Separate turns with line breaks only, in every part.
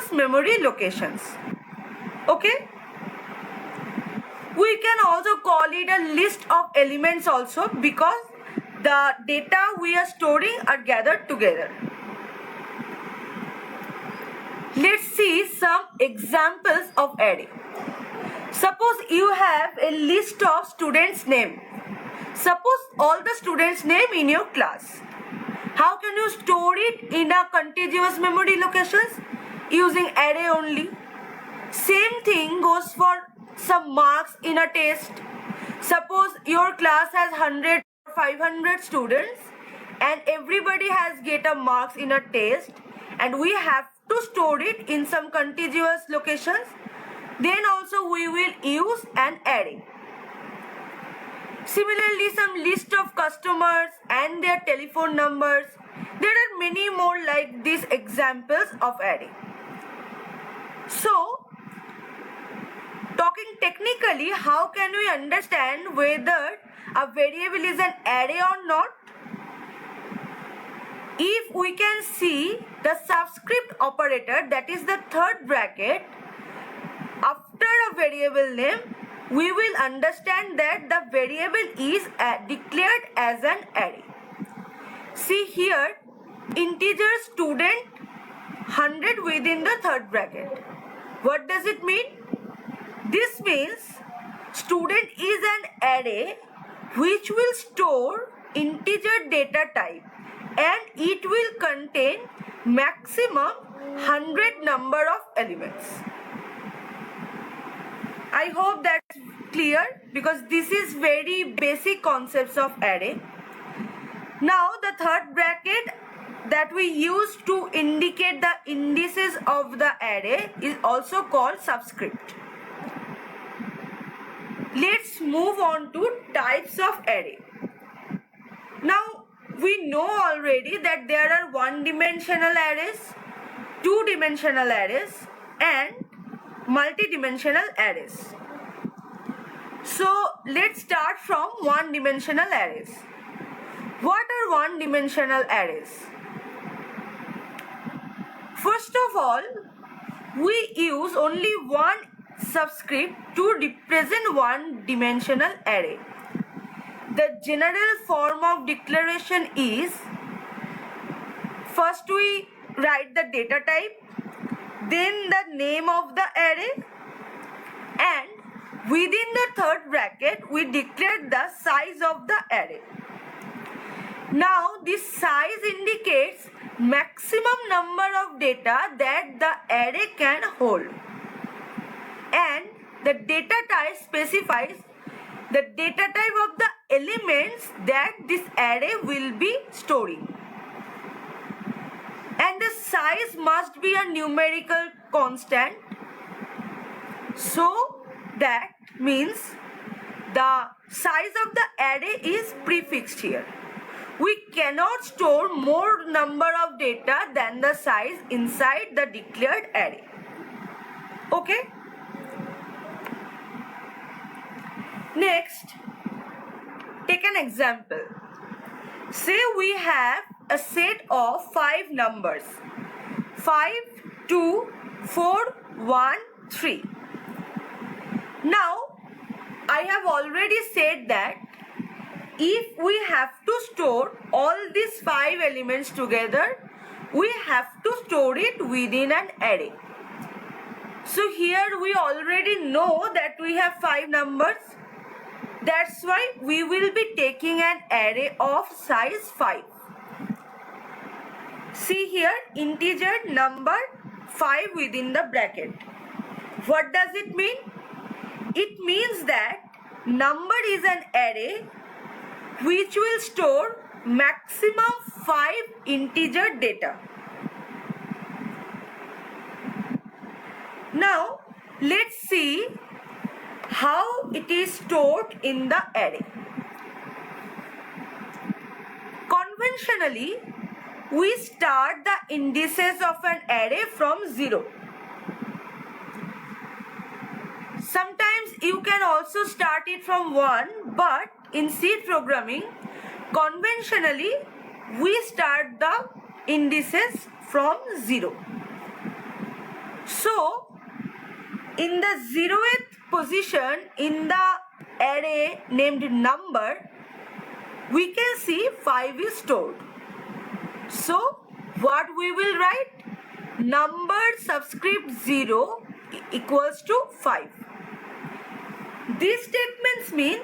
contiguous memory locations. Okay? We can also call it a list of elements also, because the data we are storing are gathered together. Let's see some examples of array. Suppose you have a list of students' name. Suppose all the students' name in your class. How can you store it in a contiguous memory locations? Using array only. Same thing goes for some marks in a test. Suppose your class has 100 or 500 students and everybody has get a marks in a test, and we have to store it in some contiguous locations. Then also we will use an array. Similarly, some list of customers and their telephone numbers. There are many more like these examples of array. So, talking technically, how can we understand whether a variable is an array or not? If we can see the subscript operator, that is the third bracket, after a variable name, we will understand that the variable is declared as an array. See here, integer student 100 within the third bracket. What does it mean? This means student is an array which will store integer data type, and it will contain maximum 100 number of elements. I hope that's clear, because this is very basic concepts of array. Now the third bracket that we use to indicate the indices of the array is also called subscript. Let's move on to types of array. Now we know already that there are one-dimensional arrays, two-dimensional arrays, and multi-dimensional arrays. So let's start from one-dimensional arrays. What are one-dimensional arrays? First of all, we use only one subscript to represent one-dimensional array. The general form of declaration is, first we write the data type, then the name of the array, and within the third bracket we declare the size of the array. Now this size indicates maximum number of data that the array can hold, and the data type specifies the data type of the elements that this array will be storing, and the size must be a numerical constant. So that means the size of the array is prefixed here. We cannot store more number of data than the size inside the declared array. Okay? Next, take an example. Say we have a set of 5 numbers: 5, 2, 4, 1, 3. Now, I have already said that if we have to store all these 5 elements together, we have to store it within an array. So here we already know that we have 5 numbers. That's why we will be taking an array of size 5. See here, integer number 5 within the bracket. What does it mean? It means that number is an array which will store maximum 5 integer data. Now let's see how it is stored in the array. Conventionally, we start the indices of an array from 0. Sometimes you can also start it from 1, but in C programming, conventionally we start the indices from 0. So in the 0th position in the array named number, we can see 5 is stored. So what we will write? Number subscript 0 equals to 5. These statements mean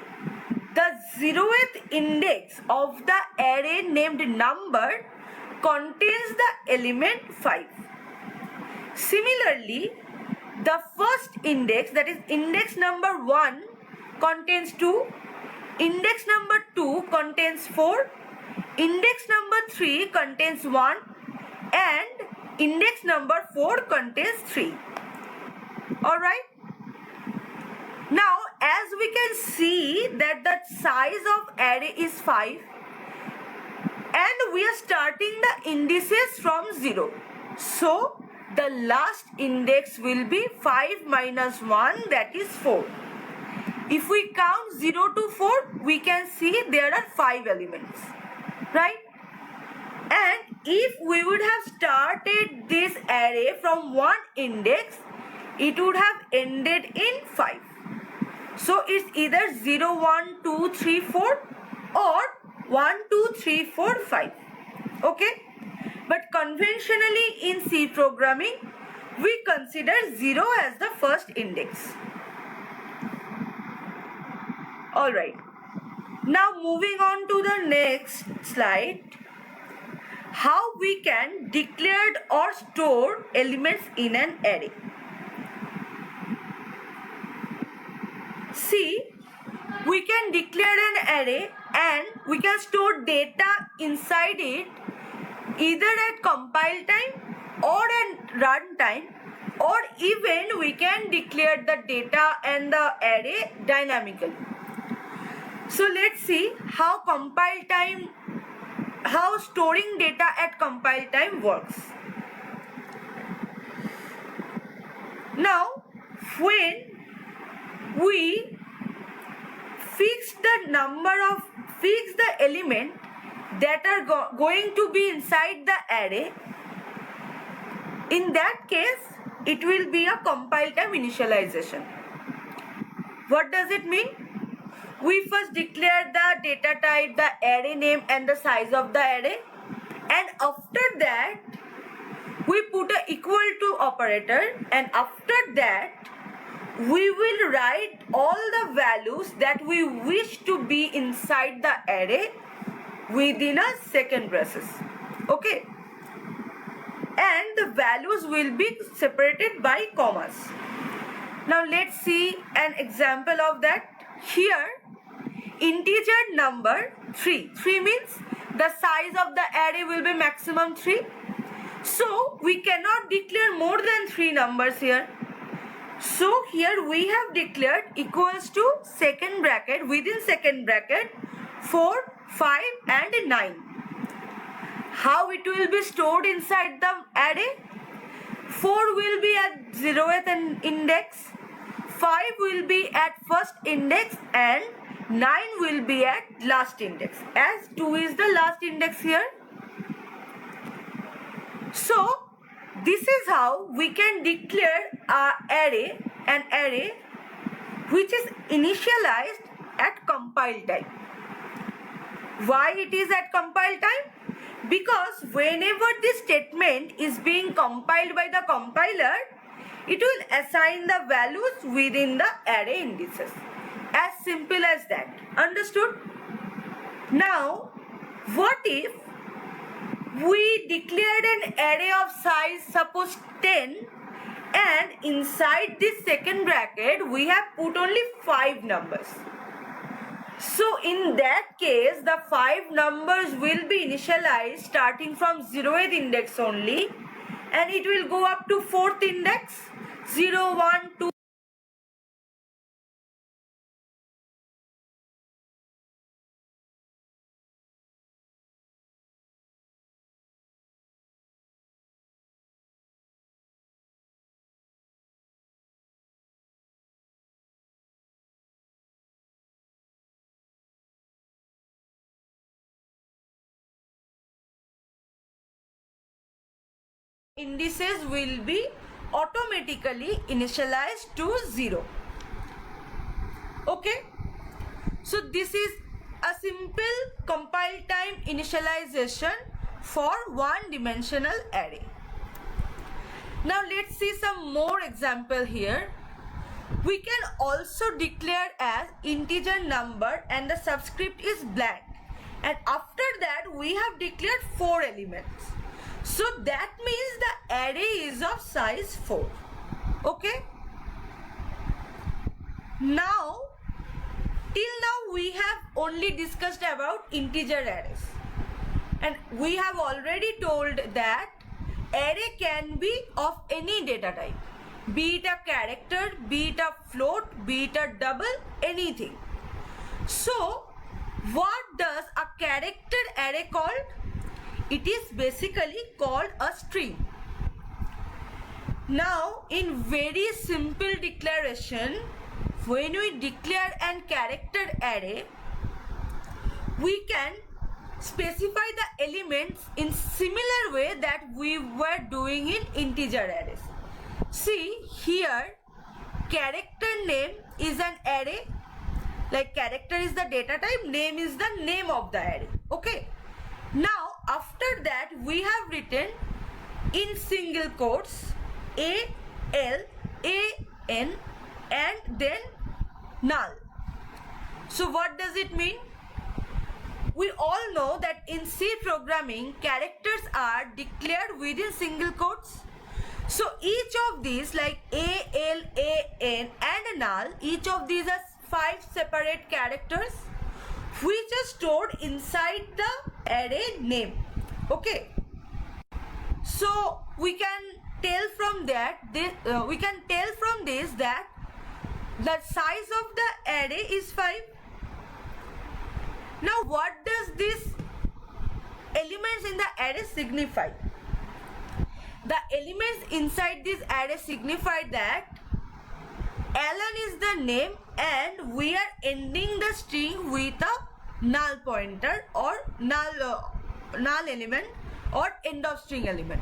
the 0th index of the array named number contains the element 5. Similarly, the first index, that is index number 1, contains 2, index number 2 contains 4, index number 3 contains 1, and index number 4 contains 3. Alright? Now, as we can see that the size of array is 5 and we are starting the indices from 0. So, the last index will be 5 minus 1, that is 4. If we count 0 to 4, we can see there are 5 elements, right? And if we would have started this array from one index, it would have ended in 5. So it's either 0, 1, 2, 3, 4 or 1, 2, 3, 4, 5. Okay? But conventionally in C programming, we consider 0 as the first index. Alright. Now moving on to the next slide. How we can declare or store elements in an array. See, we can declare an array and we can store data inside it either at compile time or at run time, or even we can declare the data and the array dynamically. So let's see how storing data at compile time works. Now, when we fix the element that are going to be inside the array, in that case it will be a compile time initialization. What does it mean? We first declare the data type, the array name and the size of the array, and after that we put a equal to operator, and after that we will write all the values that we wish to be inside the array within a second braces. Okay? And the values will be separated by commas. Now let's see an example of that. Here, integer number 3. 3 means the size of the array will be maximum 3. So we cannot declare more than 3 numbers here. So here we have declared equals to second bracket, within second bracket 4, 5 and 9. How it will be stored inside the array? 4 will be at 0th index, 5 will be at first index and 9 will be at last index, as 2 is the last index here. So this is how we can declare an array which is initialized at compile time. Why it is at compile time? Because whenever this statement is being compiled by the compiler, it will assign the values within the array indices. As simple as that. Understood? Now, what if we declared an array of size, suppose 10, and inside this second bracket we have put only 5 numbers. So in that case, the 5 numbers will be initialized starting from 0th index only, and it will go up to 4th index, 0, 1, 2. Indices will be automatically initialized to 0. Okay, so this is a simple compile time initialization for one dimensional array. Now let's see some more example here. We can also declare as integer number and the subscript is blank, and after that we have declared 4 elements. So that means the array is of size 4. Okay, now till now we have only discussed about integer arrays, and we have already told that array can be of any data type, be it a character, be it a float, be it a double, anything. So what does a character array called? It is basically called a string. Now in very simple declaration, when we declare an character array, we can specify the elements in similar way that we were doing in integer arrays. See here, character name is an array, like character is the data type, name is the name of the array. Okay, now after that we have written in single quotes ALAN and then null. So what does it mean? We all know that in C programming, characters are declared within single quotes. So each of these, like A, L, A, N and null, each of these are 5 separate characters which are stored inside the array name. Okay, so we can tell from that this that the size of the array is 5. Now what does this elements in the array signify? The elements inside this array signify that Alan is the name and we are ending the string with a null pointer or null element or end of string element.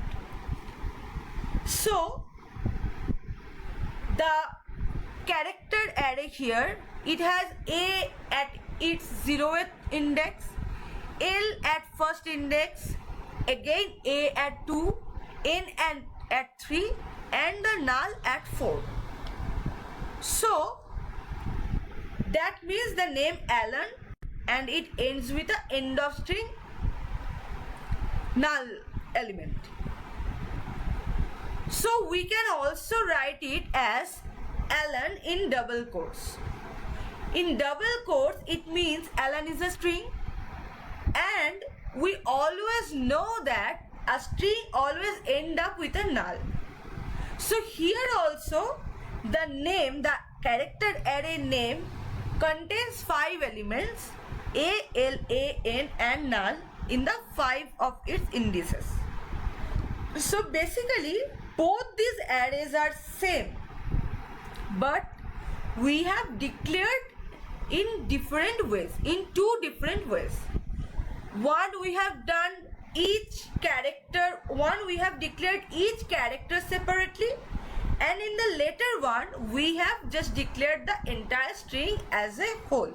So the character array here, it has A at its 0th index, L at first index, again A at 2, N at 3 and the null at 4. So that means the name Alan and it ends with the end of string null element. So we can also write it as Alan in double quotes. In double quotes it means Alan is a string, and we always know that a string always end up with a null. So here also the name, the character array name contains 5 elements A, L, A, N and null in the 5 of its indices. So basically both these arrays are same, but we have declared in different ways, in 2 different ways. One, we have done each character, one we have declared each character separately, and in the later one we have just declared the entire string as a whole.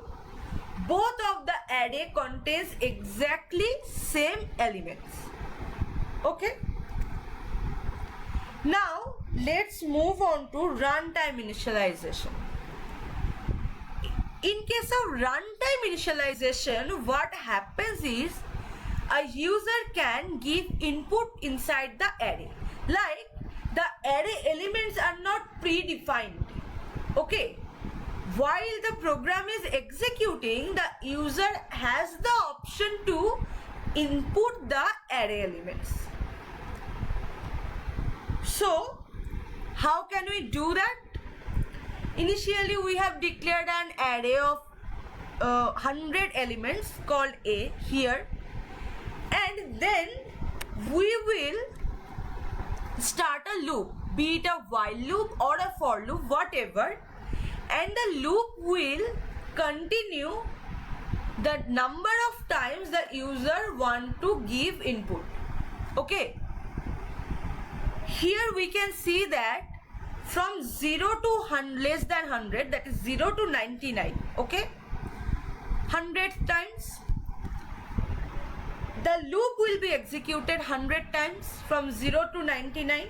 Both of the array contains exactly same elements. Okay, now let's move on to runtime initialization. In case of runtime initialization, what happens is a user can give input inside the array. Like the array elements are not predefined. Okay, while the program is executing, the user has the option to input the array elements. So how can we do that? Initially we have declared an array of 100 elements called A here, and then we will start a loop, be it a while loop or a for loop, whatever, and the loop will continue the number of times the user want to give input. Okay, here we can see that from 0 to 100, less than 100, that is 0 to 99, okay, 100 times. The loop will be executed 100 times from 0 to 99,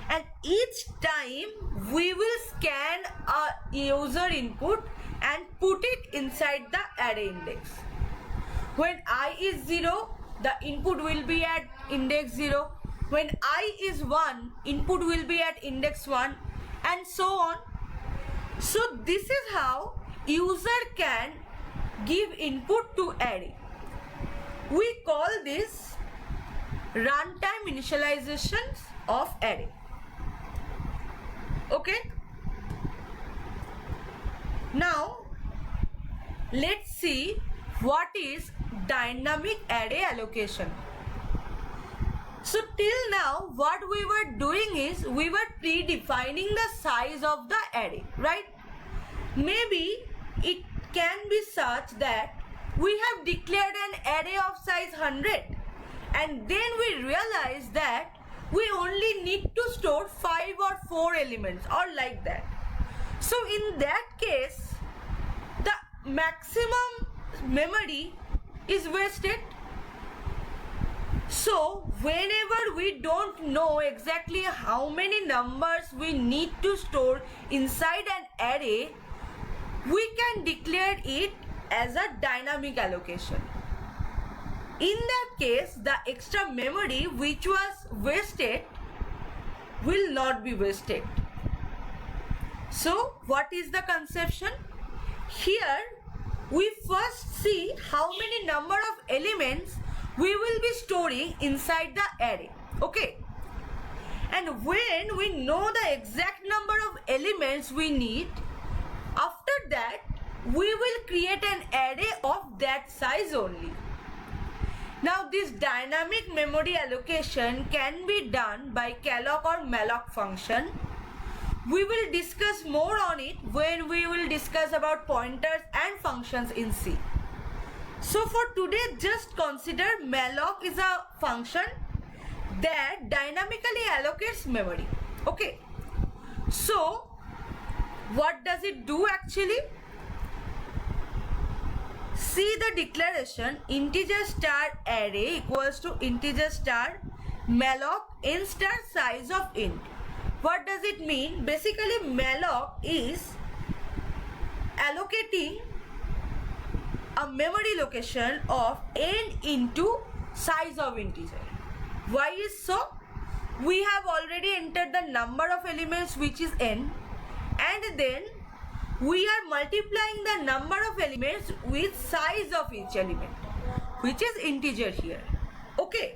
and each time we will scan a user input and put it inside the array index. When I is 0, the input will be at index 0. When I is 1, input will be at index 1, and so on. So this is how user can give input to array. We call this runtime initializations of array. Okay. Now let's see what is dynamic array allocation. So till now what we were doing is we were predefining the size of the array, right? Maybe it can be such that we have declared an array of size 100, and then we realize that we only need to store 5 or 4 elements or like that. So in that case the maximum memory is wasted. So whenever we don't know exactly how many numbers we need to store inside an array, we can declare it as a dynamic allocation. In that case, the extra memory which was wasted will not be wasted. So what is the conception? Here we first see how many number of elements we will be storing inside the array, okay? And when we know the exact number of elements we need, after that we will create an array of that size only. Now this dynamic memory allocation can be done by calloc or malloc function. We will discuss more on it when we will discuss about pointers and functions in C. So for today, just consider malloc is a function that dynamically allocates memory. Okay. So what does it do actually? See the declaration integer star array equals to integer star malloc n star size of int. What does it mean? Basically malloc is allocating a memory location of n into size of integer. Why is so? We have already entered the number of elements which is n, and then we are multiplying the number of elements with size of each element, which is integer here. Okay,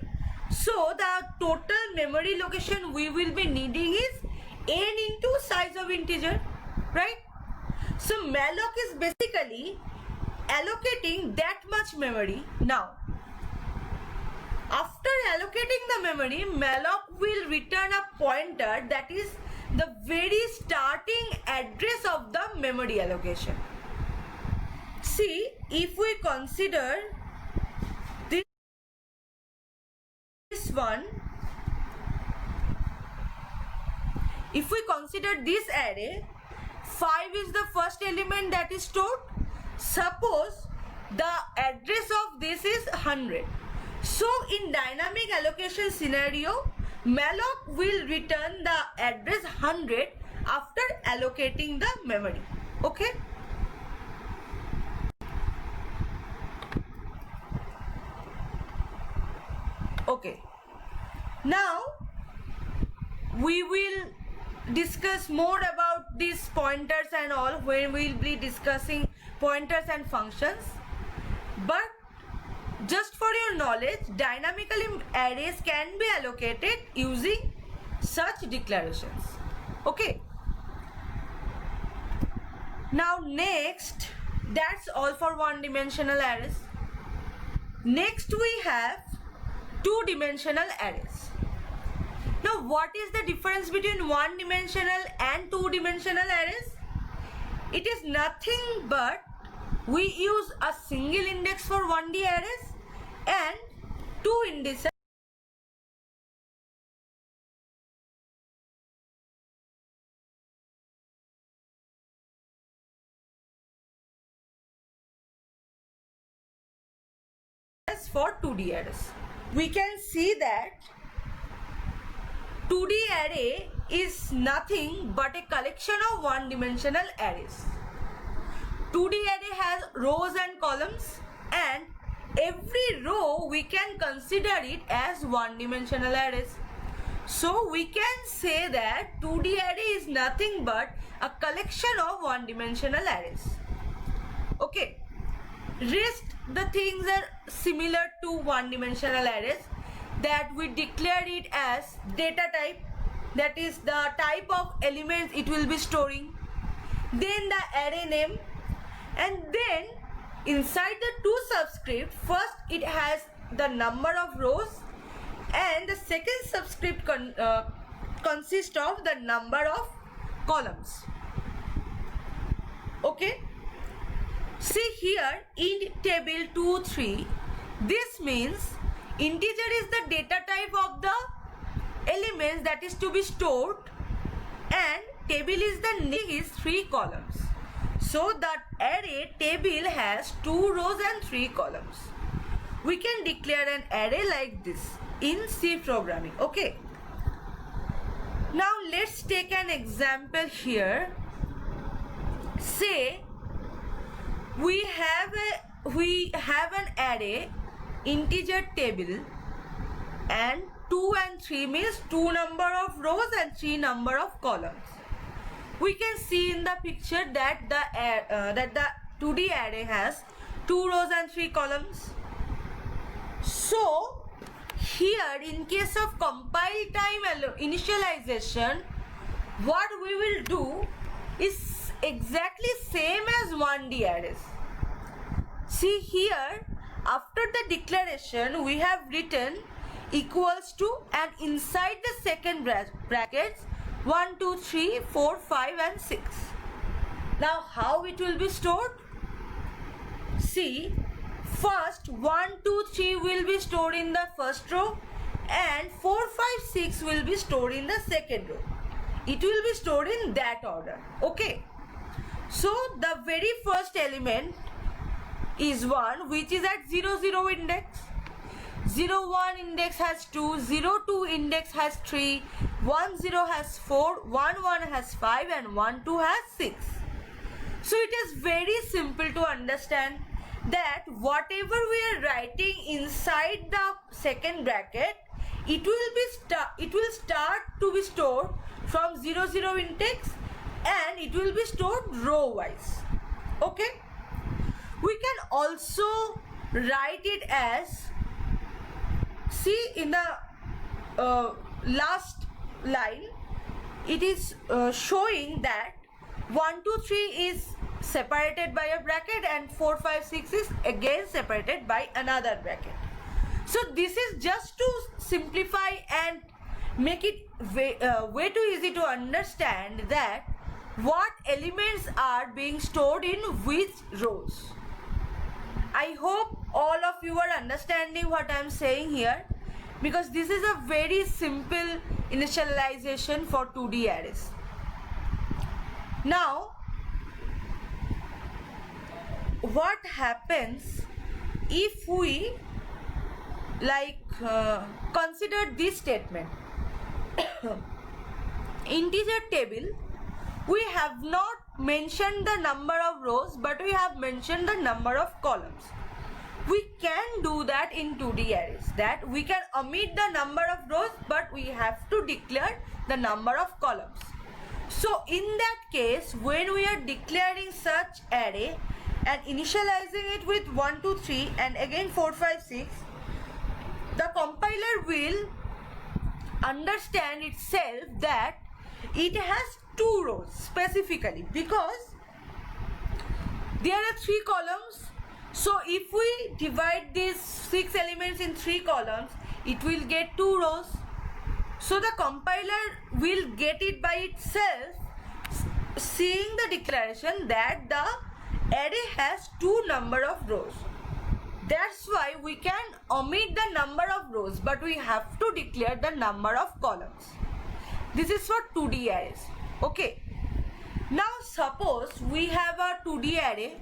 so the total memory location we will be needing is n into size of integer, right? So malloc is basically allocating that much memory. Now after allocating the memory, malloc will return a pointer that is the very starting address of the memory allocation. See, if we consider this one, if we consider this array, 5 is the first element that is stored. Suppose the address of this is 100. So in dynamic allocation scenario, malloc will return the address 100 after allocating the memory. Okay. Okay. Now we will discuss more about these pointers and all when we will be discussing pointers and functions. But just for your knowledge, dynamically arrays can be allocated using such declarations. Okay. Now next, that's all for one-dimensional arrays. Next we have two-dimensional arrays. Now what is the difference between one-dimensional and two-dimensional arrays? It is nothing but we use a single index for 1D arrays and two indices for 2D arrays. We can see that 2D array is nothing but a collection of one-dimensional arrays. 2D array has rows and columns, and every row we can consider it as one-dimensional arrays. So we can say that 2D array is nothing but a collection of one-dimensional arrays. Okay, rest the things are similar to one-dimensional arrays, that we declare it as data type, that is the type of elements it will be storing, then the array name, and then inside the two subscript, first it has the number of rows and the second subscript consists of the number of columns. Okay, see here in table 2, 3, this means integer is the data type of the elements that is to be stored, and table is the name is 3 columns. So that array table has 2 rows and 3 columns. We can declare an array like this in C programming. Okay. Now let's take an example here. Say we have an array integer table, and 2 and 3 means 2 number of rows and 3 number of columns. We can see in the picture that the 2D array has 2 rows and 3 columns. So here in case of compile time initialization, what we will do is exactly same as 1D arrays. See here, after the declaration we have written equals to, and inside the second brackets 1, 2, 3, 4, 5 and 6. Now how it will be stored? See, first 1, 2, 3 will be stored in the first row, and 4, 5, 6 will be stored in the second row. It will be stored in that order. Okay. So the very first element is 1, which is at 0, 0 index. 0, 1 index has 2, 0, 2 index has 3, 1, 0 has 4, 1, 1 has 5 and 1, 2 has 6. So it is very simple to understand that whatever we are writing inside the second bracket, it will start to be stored from 0, 0 index, and it will be stored row wise. Okay. We can also write it as, see in the last line, it is showing that 1, 2, 3 is separated by a bracket and 4, 5, 6 is again separated by another bracket. So this is just to simplify and make it way too easy to understand that what elements are being stored in which rows. I hope all of you are understanding what I am saying here, because this is a very simple initialization for 2D arrays. Now, what happens if we consider this statement? Integer table, we have not mentioned the number of rows, but we have mentioned the number of columns. We can do that in 2D arrays, that we can omit the number of rows, but we have to declare the number of columns. So in that case, when we are declaring such array and initializing it with 1, 2, 3 and again 4, 5, 6, the compiler will understand itself that it has 2 rows specifically, because there are 3 columns. So if we divide these 6 elements in 3 columns, it will get 2 rows. So the compiler will get it by itself, seeing the declaration that the array has 2 number of rows. That's why we can omit the number of rows, but we have to declare the number of columns. This is for 2D arrays. Okay. Now suppose we have a 2D array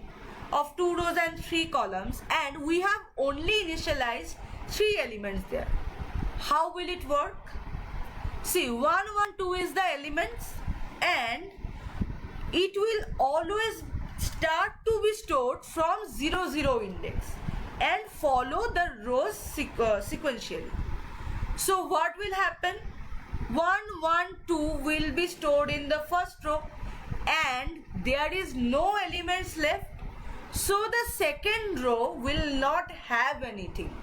of 2 rows and 3 columns, and we have only initialized 3 elements there. How will it work? See, 1, 1, 2 is the elements, and it will always start to be stored from 0, 0 index and follow the rows sequentially. So what will happen? 1, 1, 2 will be stored in the first row, and there is no elements left, so the second row will not have anything.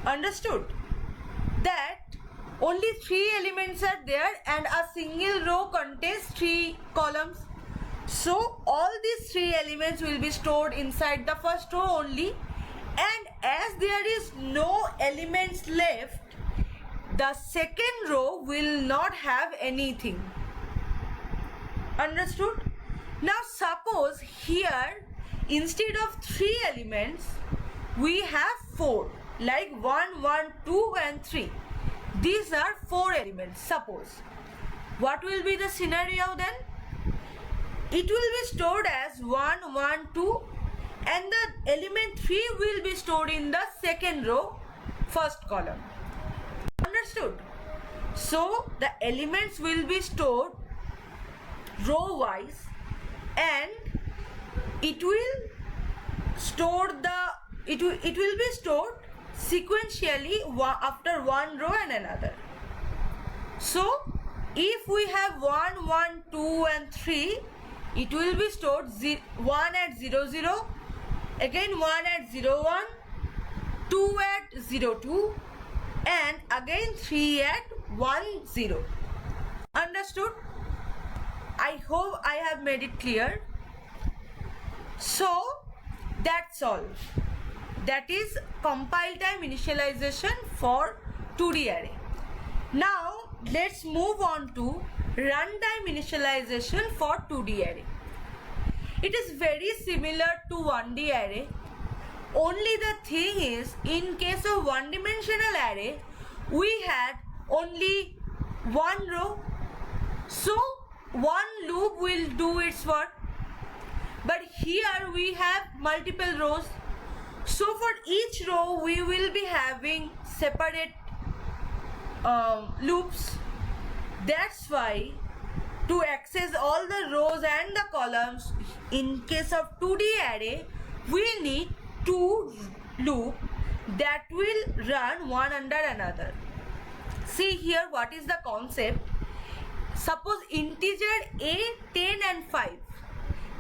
Understood? That only 3 elements are there and a single row contains 3 columns. So all these 3 elements will be stored inside the first row only, and as there is no elements left, the second row will not have anything. Understood? Now suppose here instead of 3 elements we have 4, like 1, 1, 2 and 3. These are 4 elements. Suppose what will be the scenario then? It will be stored as 1, 1, 2, and the element 3 will be stored in the second row, first column. Understood? So the elements will be stored row wise, and it will be stored sequentially after one row and another. So if we have 1, 1, 2 and 3, it will be stored 1 at 0, 0, again 1 at 0, 1, 2 at 0, 2, and again 3 at 1, 0. Understood? I hope I have made it clear. So that's all. That is compile time initialization for 2D array. Now let's move on to runtime initialization for 2D array. It is very similar to 1D array. Only the thing is, in case of one-dimensional array, we had only one row, so one loop will do its work. But here we have multiple rows, so for each row we will be having separate loops. That's why to access all the rows and the columns in case of 2D array, we need 2 loops that will run one under another. See here what is the concept. Suppose integer a, 10 and 5.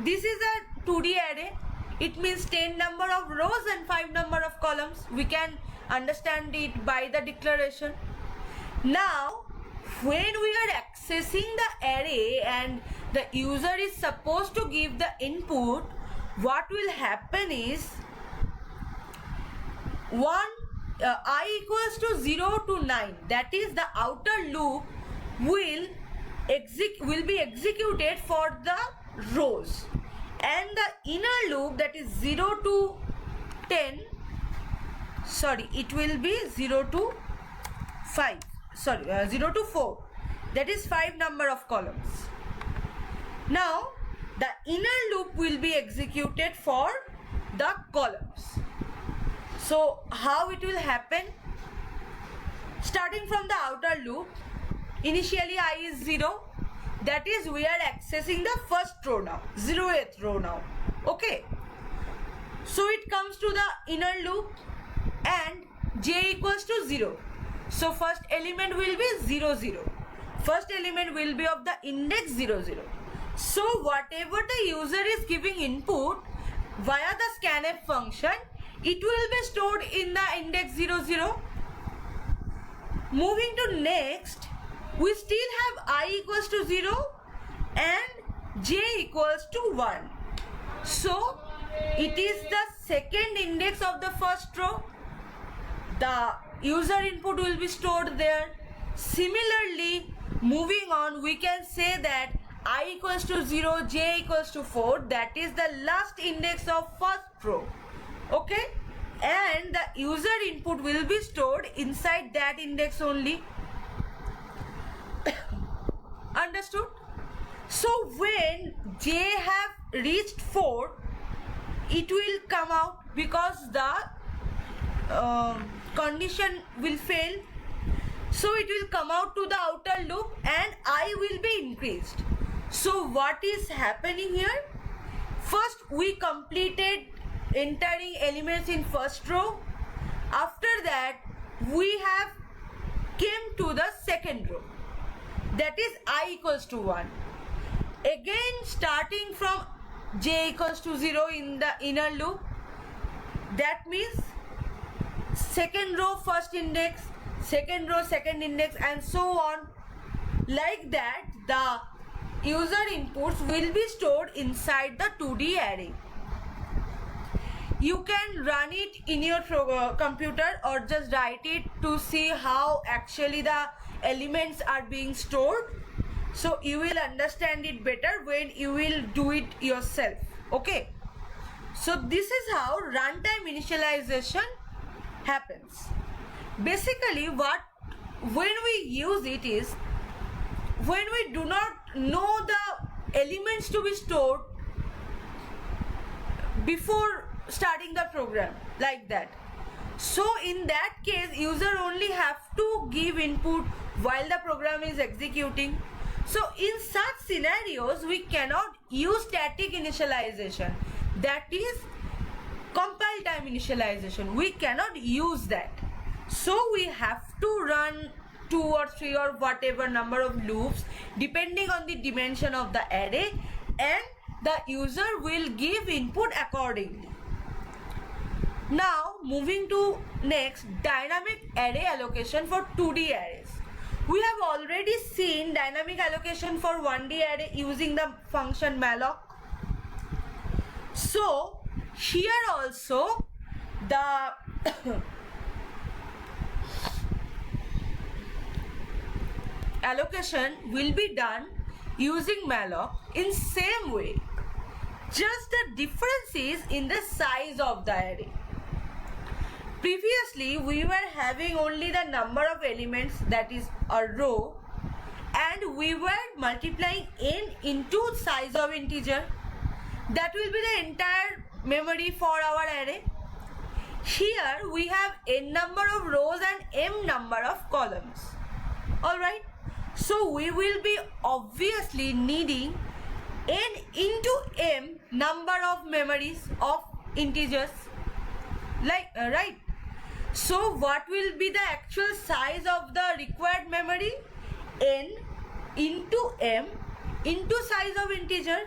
This is a 2D array. It means 10 number of rows and 5 number of columns. We can understand it by the declaration. Now when we are accessing the array and the user is supposed to give the input, what will happen is I equals to 0 to 9, that is the outer loop will be executed for the rows, and the inner loop, that is 0 to 10, sorry, it will be 0 to 5, sorry, 0 to 4, that is 5 number of columns. Now the inner loop will be executed for the columns. So how it will happen? Starting from the outer loop, initially I is 0, that is we are accessing the first row now, 0th row now. Okay, so it comes to the inner loop and j equals to 0. So first element will be 0, 0. First element will be of the index 0, 0. So whatever the user is giving input via the scanf function, it will be stored in the index 0, 0. Moving to next, we still have I equals to 0 and j equals to 1. So it is the second index of the first row. The user input will be stored there. Similarly, moving on, we can say that I equals to 0, j equals to 4, that is the last index of first row. Okay, and the user input will be stored inside that index only. Understood? So when j have reached 4, it will come out because the condition will fail. So it will come out to the outer loop and I will be increased. So what is happening here? First we completed entering elements in first row. After that we have came to the second row, that is I equals to 1. Again starting from j equals to 0 in the inner loop, that means second row first index, second row second index, and so on. Like that the user inputs will be stored inside the 2D array. You can run it in your computer or just write it to see how actually the elements are being stored. So you will understand it better when you will do it yourself. Okay. So this is how runtime initialization happens. Basically when we use it is when we do not know the elements to be stored before starting the program, like that. So in that case user only have to give input while the program is executing. So in such scenarios we cannot use static initialization, that is compile time initialization. We cannot use that. So we have to run 2 or 3 or whatever number of loops depending on the dimension of the array, and the user will give input accordingly. Now moving to next, dynamic array allocation for 2D arrays. We have already seen dynamic allocation for 1D array using the function malloc. So here also the allocation will be done using malloc in same way. Just the difference is in the size of the array. Previously we were having only the number of elements, that is a row, and we were multiplying n into size of integer. That will be the entire memory for our array. Here we have n number of rows and m number of columns. Alright, so we will be obviously needing n into m number of memories of integers, like right. So what will be the actual size of the required memory? N into m into size of integer,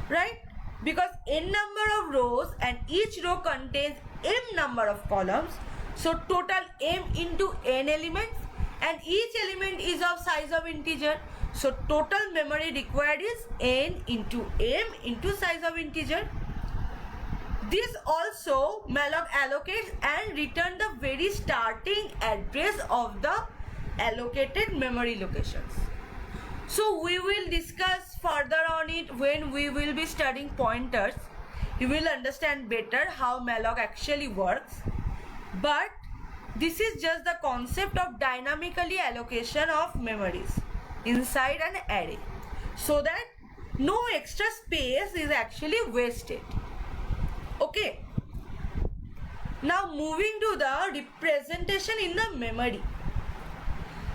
right? Because n number of rows and each row contains m number of columns, so total m into n elements, and each element is of size of integer, so total memory required is n into m into size of integer. This also malloc allocates and return the very starting address of the allocated memory locations. So we will discuss further on it when we will be studying pointers. You will understand better how malloc actually works. But this is just the concept of dynamically allocation of memories inside an array, so that no extra space is actually wasted. Okay. Now moving to the representation in the memory.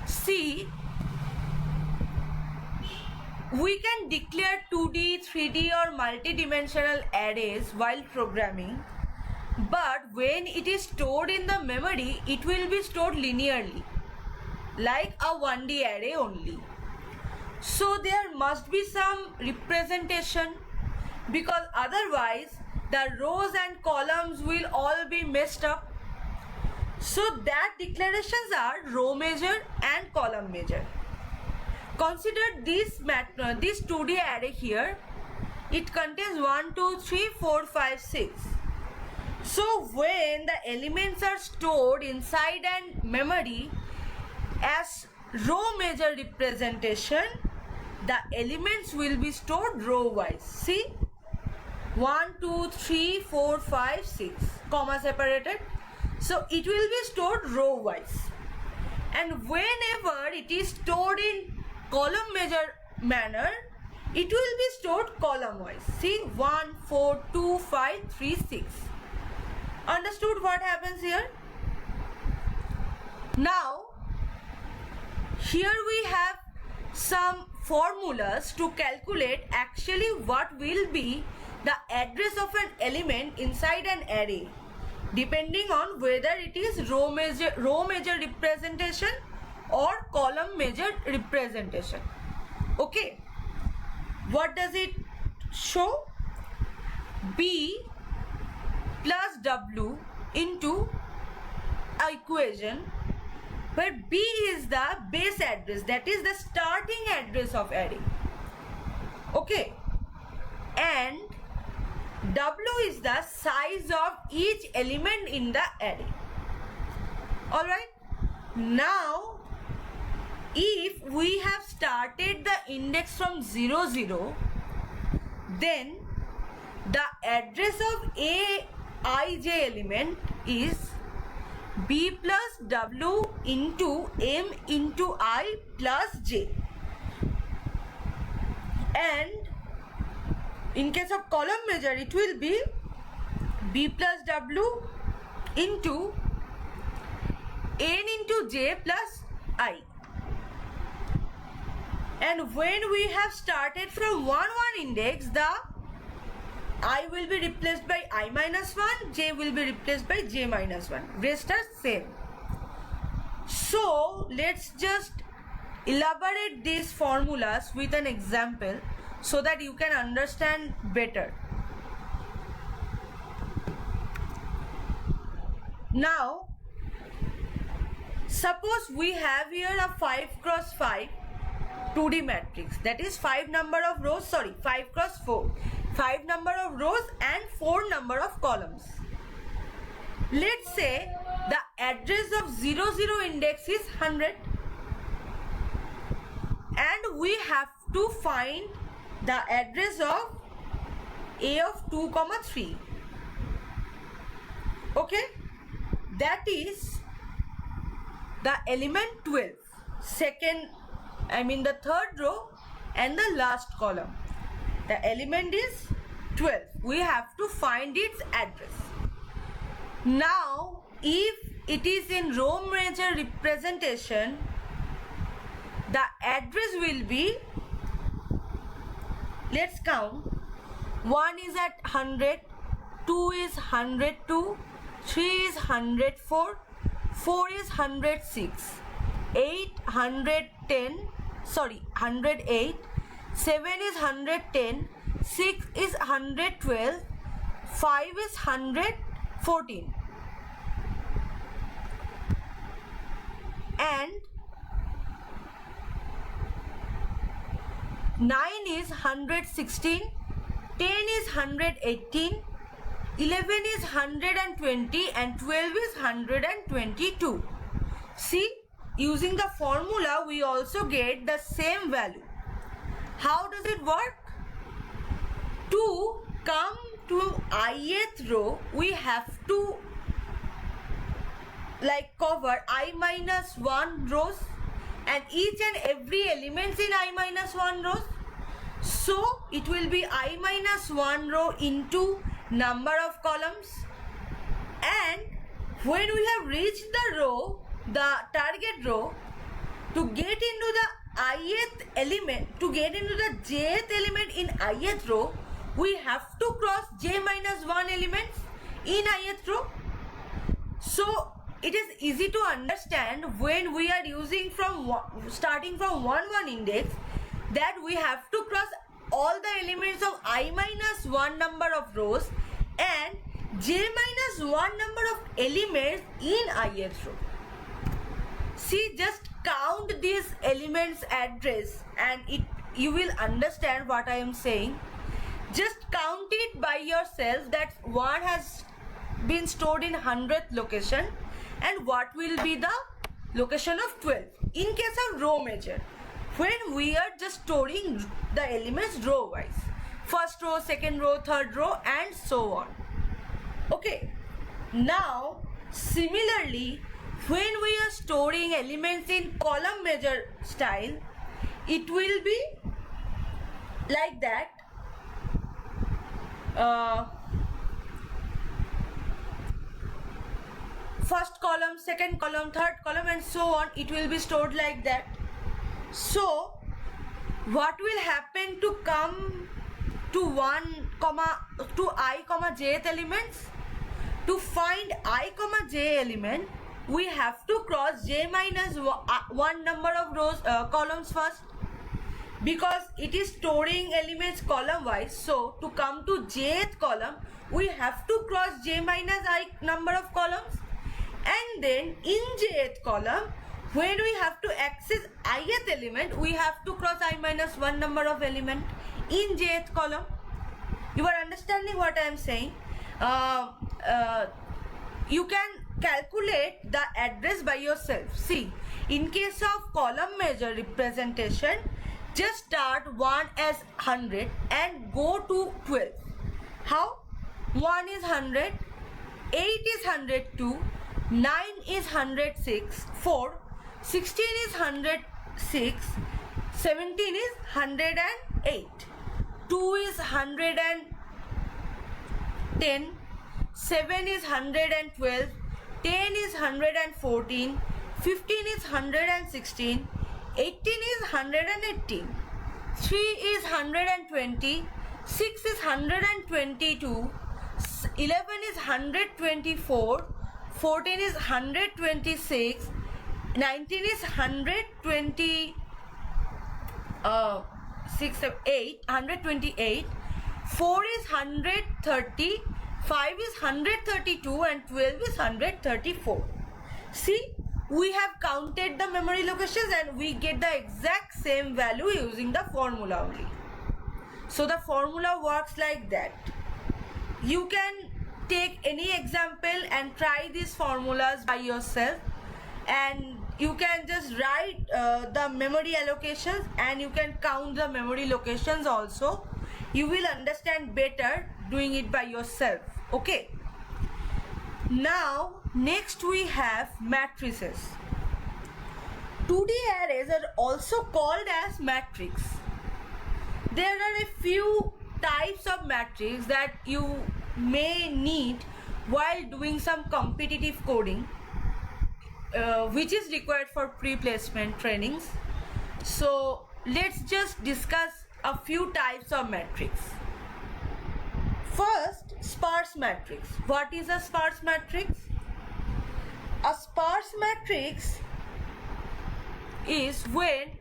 See, we can declare 2D, 3D or multi-dimensional arrays while programming, but when it is stored in the memory, it will be stored linearly, like a 1D array only. So there must be some representation, because otherwise the rows and columns will all be messed up. So that declarations are row measure and column measure. Consider this 2D array here. It contains 1, 2, 3, 4, 5, 6. So when the elements are stored inside an memory as row measure representation, the elements will be stored row wise. See, 1, 2, 3, 4, 5, 6, comma separated. So it will be stored row wise. And whenever it is stored in column measure manner, it will be stored column wise. See, 1, 4, 2, 5, 3, 6. Understood what happens here? Now, here we have some formulas to calculate actually what will be the address of an element inside an array, depending on whether it is row measure representation or column measure representation. Okay, what does it show? B plus W into equation where B is the base address, that is the starting address of array. Okay, and W is the size of each element in the array. Alright, now if we have started the index from 0, 0, then the address of Aij element is B plus W into M into I plus J. And in case of column measure, it will be B plus W into N into J plus I. And when we have started from 1, 1 index, the I will be replaced by I minus 1, J will be replaced by J minus 1. Rest are same. So let's just elaborate these formulas with an example so that you can understand better. Now, suppose we have here a 5 cross 5 2D matrix, that is 5 number of rows, 5 cross 4. 5 number of rows and 4 number of columns. Let's say the address of 0, 0 index is 100 and we have to find the address of A of 2, 3. Okay, that is the element 12, the third row and the last column. The element is 12. We have to find its address. Now, if it is in row measure representation, the address will be, let's count, 1 is at 100, 2 is 102, 3 is 104, 4 is 106, 108, 7 is 110, 6 is 112, 5 is 114, and 9 is 116, 10 is 118, 11 is 120 and 12 is 122. See, using the formula we also get the same value. How does it work? To come to ith row, we have to cover I minus 1 rows and each and every element in I minus 1 rows. So it will be I minus 1 row into number of columns, and when we have reached the row, the target row, to get into the ith element, to get into the jth element in ith row, we have to cross j minus 1 elements in ith row. So it is easy to understand when we are using starting from 1, 1 index, that we have to cross all the elements of I minus 1 number of rows and j minus 1 number of elements in ith row. See, just count these elements address and you will understand what I am saying. Just count it by yourself, that one has been stored in 100th location and what will be the location of 12 in case of row measure, when we are just storing the elements row wise, first row, second row, third row and so on. Okay, now similarly, when we are storing elements in column measure style, it will be like that. First column, second column, third column, and so on. It will be stored like that. So what will happen to come to I comma jth elements? To find I comma j element, we have to cross j minus 1 number of columns first, because it is storing elements column wise. So to come to jth column, we have to cross j minus I number of columns, and then in jth column, when we have to access ith element, we have to cross I minus 1 number of element in jth column. You are understanding what I am saying? You can calculate the address by yourself. See, in case of column measure representation, just start 1 as 100 and go to 12. How? 1 is 100, 8 is 102, 9 is 106, 16 is 106, 17 is 108, 2 is 110, 7 is 112, 10 is 114, 15 is 116, 18 is 118, 3 is 120, 6 is 122, 11 is 124, 14 is 126, 19 is 128, 4 is 130, 5 is 132, and 12 is 134. See, we have counted the memory locations and we get the exact same value using the formula only. So the formula works like that. You can take any example and try these formulas by yourself, and you can just write the memory allocations, and you can count the memory locations also. You will understand better doing it by yourself. Okay. Now next we have matrices. 2D arrays are also called as matrix. There are a few types of matrix that you may need while doing some competitive coding, which is required for pre-placement trainings. So let's just discuss a few types of matrix. First, sparse matrix. What is a sparse matrix? A sparse matrix is when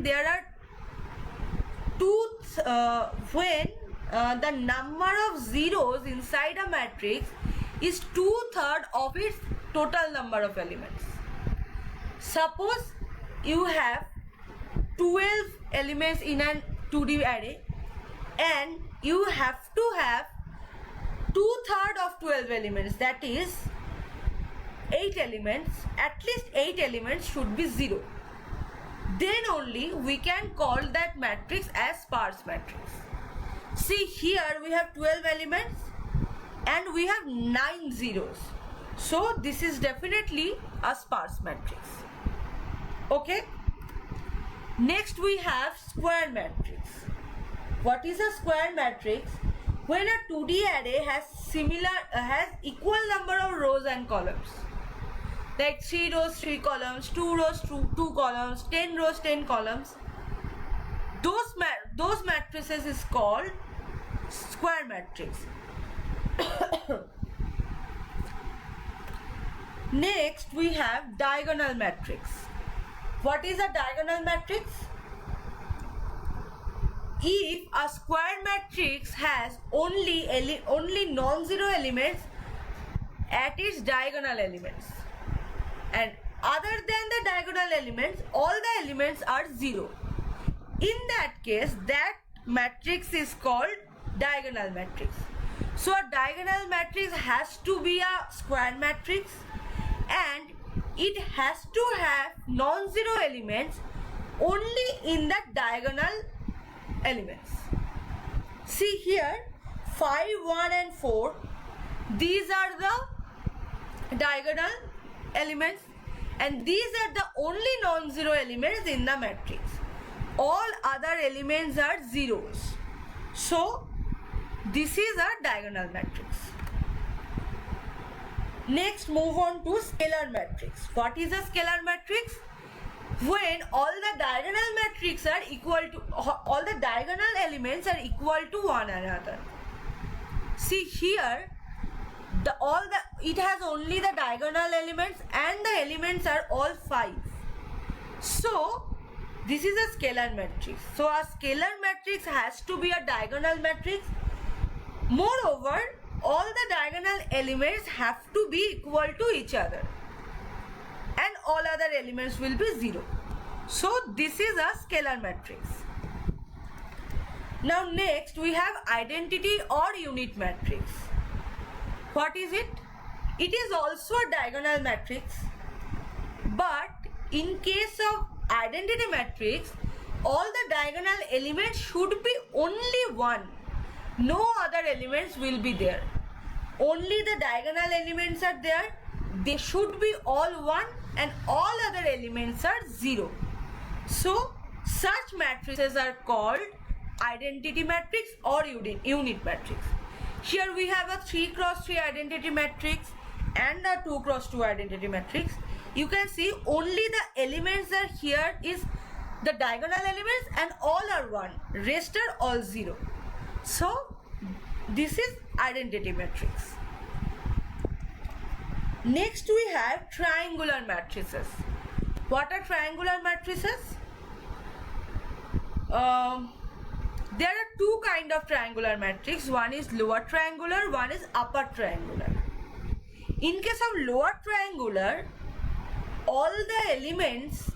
there are the number of zeros inside a matrix is 2/3 of its total number of elements. Suppose you have 12 elements in an 2D array, and you have to have 2/3 of 12 elements, that is 8 elements. At least 8 elements should be 0. Then only we can call that matrix as sparse matrix. See, here we have 12 elements and we have 9 zeros. So this is definitely a sparse matrix. Okay. Next we have square matrix. What is a square matrix? When a 2D array has equal number of rows and columns, like 3 rows 3 columns, 2 rows 2 columns, 10 rows 10 columns, those matrices is called square matrix. Next we have diagonal matrix. What is a diagonal matrix? If a square matrix has only non-zero elements at its diagonal elements, and other than the diagonal elements, all the elements are 0, in that case that matrix is called diagonal matrix. So a diagonal matrix has to be a square matrix, and it has to have non-zero elements only in the diagonal elements. See here, 5, 1 and 4, these are the diagonal elements, and these are the only non-zero elements in the matrix. All other elements are zeros. So this is a diagonal matrix. Next, move on to scalar matrix. What is a scalar matrix? When all the diagonal matrix are equal to, all the diagonal elements are equal to one another. See here, it has only the diagonal elements and the elements are all 5. So this is a scalar matrix. So a scalar matrix has to be a diagonal matrix. Moreover, all the diagonal elements have to be equal to each other and all other elements will be 0. So this is a scalar matrix. Now next we have identity or unit matrix. What is it? It is also a diagonal matrix, but in case of identity matrix, all the diagonal elements should be only 1. No other elements will be there. Only the diagonal elements are there. They should be all 1 and all other elements are 0. So such matrices are called identity matrix or unit matrix. Here we have a 3x3 identity matrix and a 2x2 identity matrix. You can see only the elements are here is the diagonal elements and all are 1. Rest are all 0. So this is identity matrix. Next we have triangular matrices. What are triangular matrices? There are two kinds of triangular matrix. One is lower triangular, one is upper triangular. In case of lower triangular, all the elements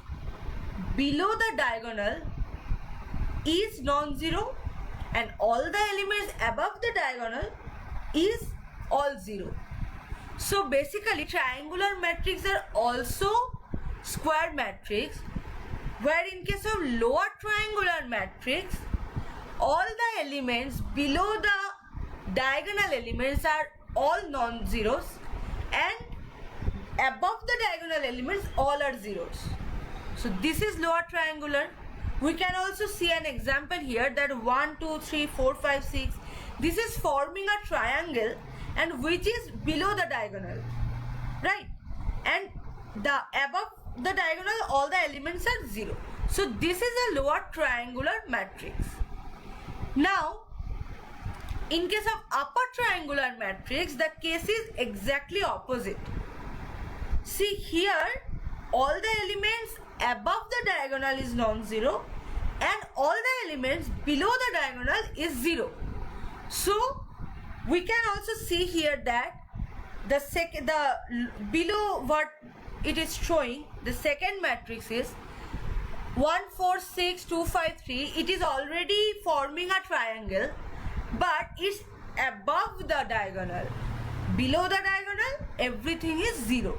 below the diagonal is non-zero and all the elements above the diagonal is all 0. So basically triangular matrix are also square matrix, where in case of lower triangular matrix, all the elements below the diagonal elements are all non-zeros and above the diagonal elements all are zeros. So this is lower triangular. We can also see an example here that 1, 2, 3, 4, 5, 6. This is forming a triangle and which is below the diagonal, right? And the above the diagonal all the elements are 0. So this is a lower triangular matrix. Now in case of upper triangular matrix, the case is exactly opposite. See here, all the elements above the diagonal is non-zero and all the elements below the diagonal is 0. So we can also see here that the below what it is showing, the second matrix is 1, 4, 6, 2, 5, 3. It is already forming a triangle, but it's above the diagonal. Below the diagonal, everything is 0.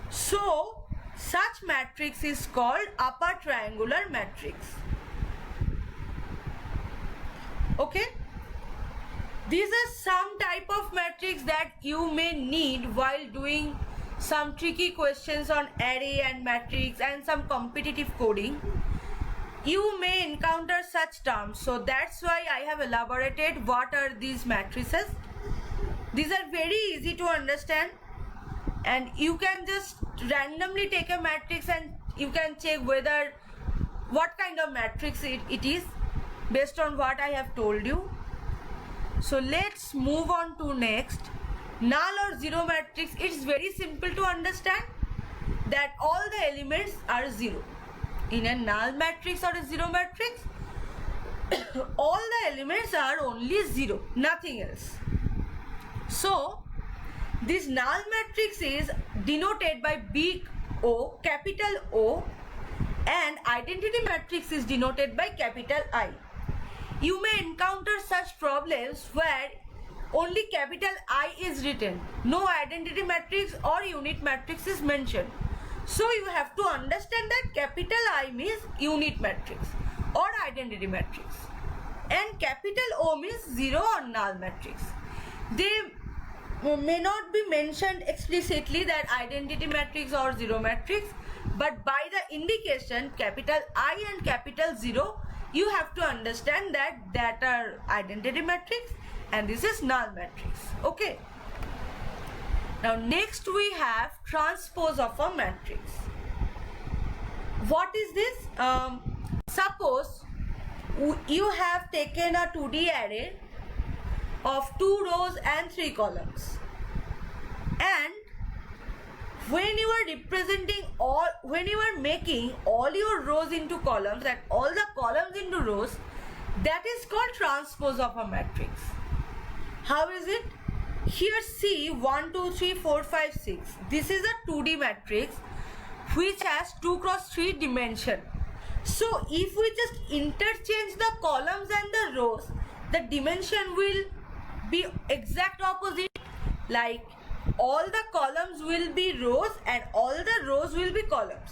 So such matrix is called upper triangular matrix. Okay, these are some type of matrix that you may need while doing some tricky questions on array and matrix and some competitive coding. You may encounter such terms, so that's why I have elaborated what are these matrices. These are very easy to understand and you can just randomly take a matrix and you can check whether what kind of matrix it is based on what I have told you. So let's move on to next. Null or zero matrix. It's very simple to understand that all the elements are 0. In a null matrix or a zero matrix, all the elements are only 0, nothing else. So this null matrix is denoted by big O, capital O, and identity matrix is denoted by capital I. You may encounter such problems where only capital I is written, no identity matrix or unit matrix is mentioned. So you have to understand that capital I means unit matrix or identity matrix and capital O means zero or null matrix. They may not be mentioned explicitly that identity matrix or zero matrix, but by the indication capital I and capital 0, you have to understand that are identity matrix and this is null matrix. Okay. Now next we have transpose of a matrix. What is this? Suppose you have taken a 2D array of 2 rows and 3 columns, and when you are making all your rows into columns and all the columns into rows, that is called transpose of a matrix. How is it? Here see 1, 2, 3, 4, 5, 6. This is a 2D matrix which has 2 cross 3 dimension. So if we just interchange the columns and the rows, the dimension will be exact opposite. Like all the columns will be rows and all the rows will be columns.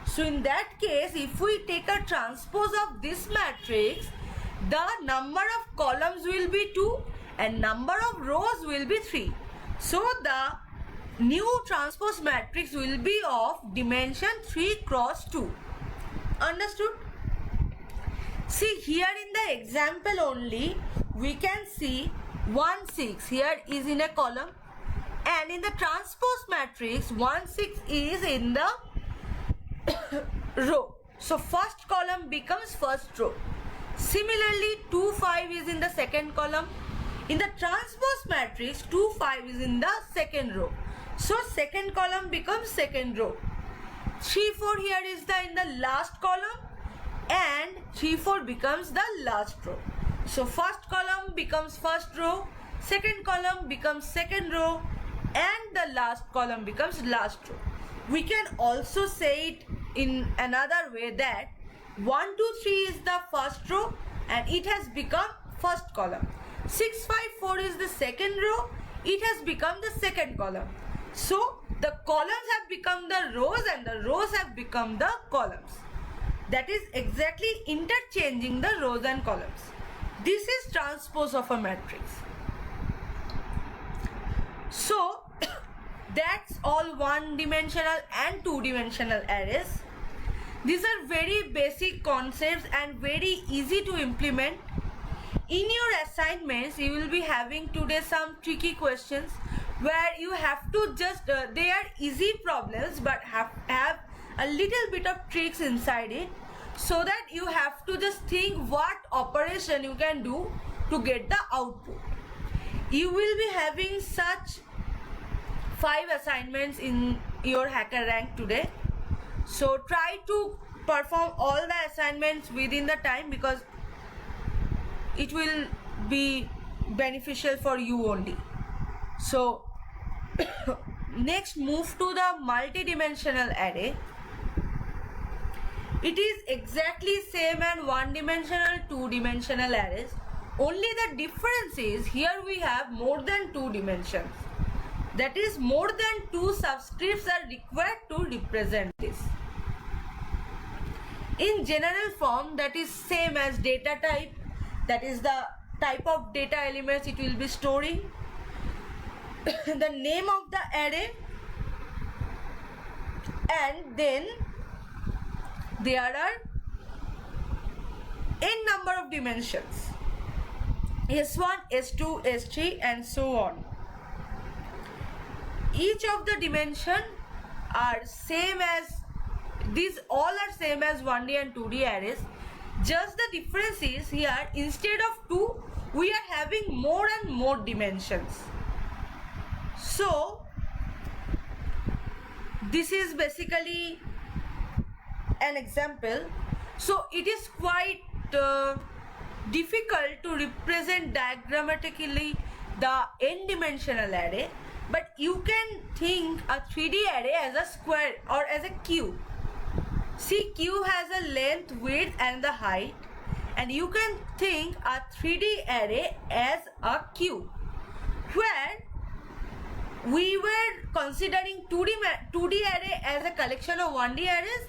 So in that case, if we take a transpose of this matrix, the number of columns will be 2 and number of rows will be 3. So the new transpose matrix will be of dimension 3 cross 2. Understood? See here in the example only, we can see 1, 6 here is in a column, and in the transpose matrix 1, 6 is in the row. So first column becomes first row. Similarly 2, 5 is in the second column. In the transpose matrix 2, 5 is in the second row. So second column becomes second row. 3, 4 here is in the last column, and 3, 4 becomes the last row. So first column becomes first row, second column becomes second row, and the last column becomes last row. We can also say it in another way that 1, 2, 3 is the first row and it has become first column. 6, 5, 4 is the second row, it has become the second column. So the columns have become the rows and the rows have become the columns. That is exactly interchanging the rows and columns. This is transpose of a matrix. So that's all one-dimensional and two-dimensional arrays. These are very basic concepts and very easy to implement. In your assignments, you will be having today some tricky questions where you have to just, they are easy problems but have a little bit of tricks inside it, so that you have to just think what operation you can do to get the output. You will be having such 5 assignments in your HackerRank today. So try to perform all the assignments within the time, because it will be beneficial for you only. So next, move to the multi-dimensional array. It is exactly same as one-dimensional, two-dimensional arrays. Only the difference is here we have more than 2 dimensions. That is, more than 2 subscripts are required to represent this. In general form, that is same as data type. That is the type of data elements it will be storing. The name of the array, and then there are n number of dimensions, S1, S2, S3 and so on. Each of the dimension are same as, these all are same as 1D and 2D arrays. Just the difference is here, instead of 2 we are having more and more dimensions. So this is basically an example. So it is quite difficult to represent diagrammatically the n-dimensional array, but you can think a 3D array as a square or as a cube. See, cube has a length, width and the height, and you can think a 3D array as a cube, where we were considering 2D array as a collection of 1D arrays,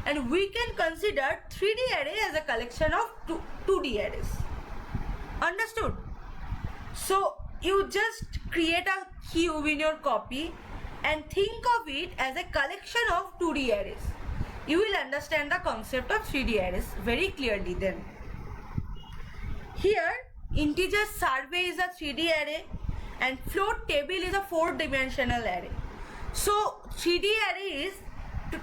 and we can consider 3D array as a collection of 2D arrays. Understood? So you just create a cube in your copy and think of it as a collection of 2D arrays. You will understand the concept of 3D arrays very clearly then. Here integer survey is a 3D array and float table is a 4-dimensional array. So 3D array is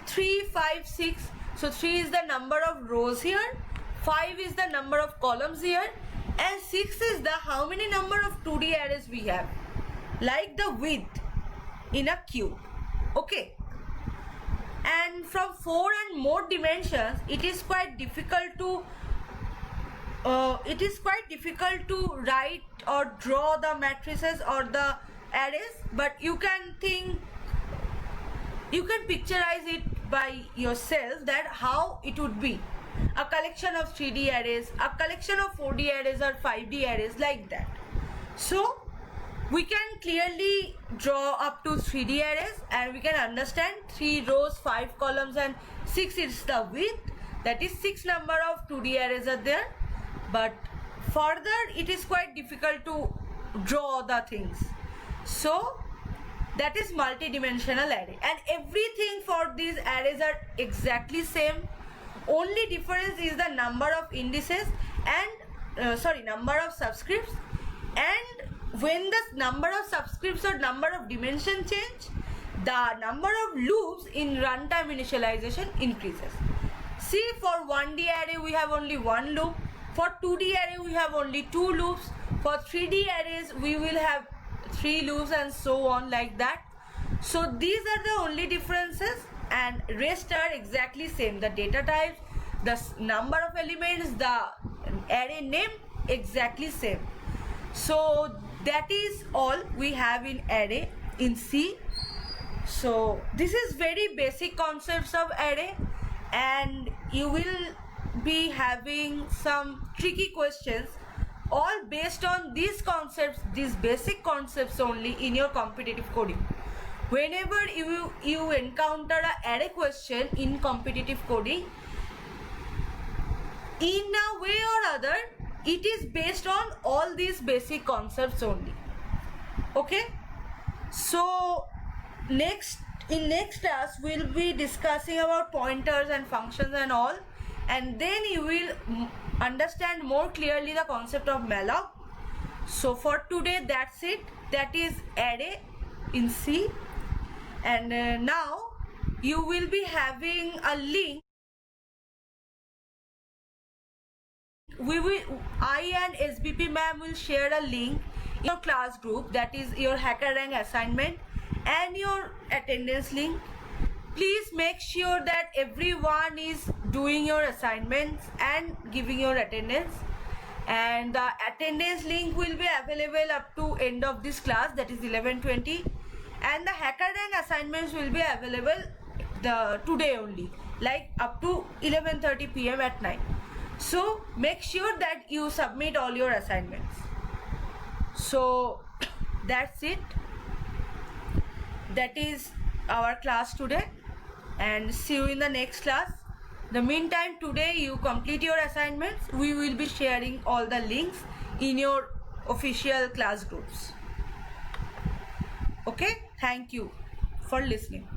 3, 5, 6. So 3 is the number of rows here, 5 is the number of columns here, and 6 is the how many number of 2D arrays we have, like the width in a cube. Okay. And from 4 and more dimensions, it is quite difficult to write or draw the matrices or the arrays, but you can picturize it by yourself that how it would be a collection of 3D arrays, a collection of 4D arrays or 5D arrays, like that. So we can clearly draw up to 3D arrays and we can understand 3 rows, 5 columns and 6 is the width, that is 6 number of 2D arrays are there. But further it is quite difficult to draw the things. So that is multi-dimensional array, and everything for these arrays are exactly same. Only difference is the number of indices and number of subscripts, and when the number of subscripts or number of dimension change, the number of loops in runtime initialization increases. See, for 1D array we have only 1 loop, for 2D array we have only 2 loops, for 3D arrays we will have 3 loops, and so on, like that. So these are the only differences, and rest are exactly same. The data types, the number of elements, the array name, exactly same. So that is all we have in array in C. So this is very basic concepts of array, and you will be having some tricky questions all based on these concepts, these basic concepts only in your competitive coding. Whenever you encounter an array question in competitive coding, in a way or other, it is based on all these basic concepts only. Okay, so in next class we'll be discussing about pointers and functions and all, and then you will understand more clearly the concept of malloc. So for today that's it. That is array in C, and now you will be having a link. I and SBP ma'am will share a link in your class group, that is your HackerRank assignment and your attendance link. Please make sure that everyone is doing your assignments and giving your attendance, and the attendance link will be available up to end of this class, that is 11:20, and the HackerRank assignments will be available today only, like up to 11:30 PM at night. So make sure that you submit all your assignments. So that's it. That is our class today, and see you in the next class. The meantime, today you complete your assignments. We will be sharing all the links in your official class groups. Okay, thank you for listening.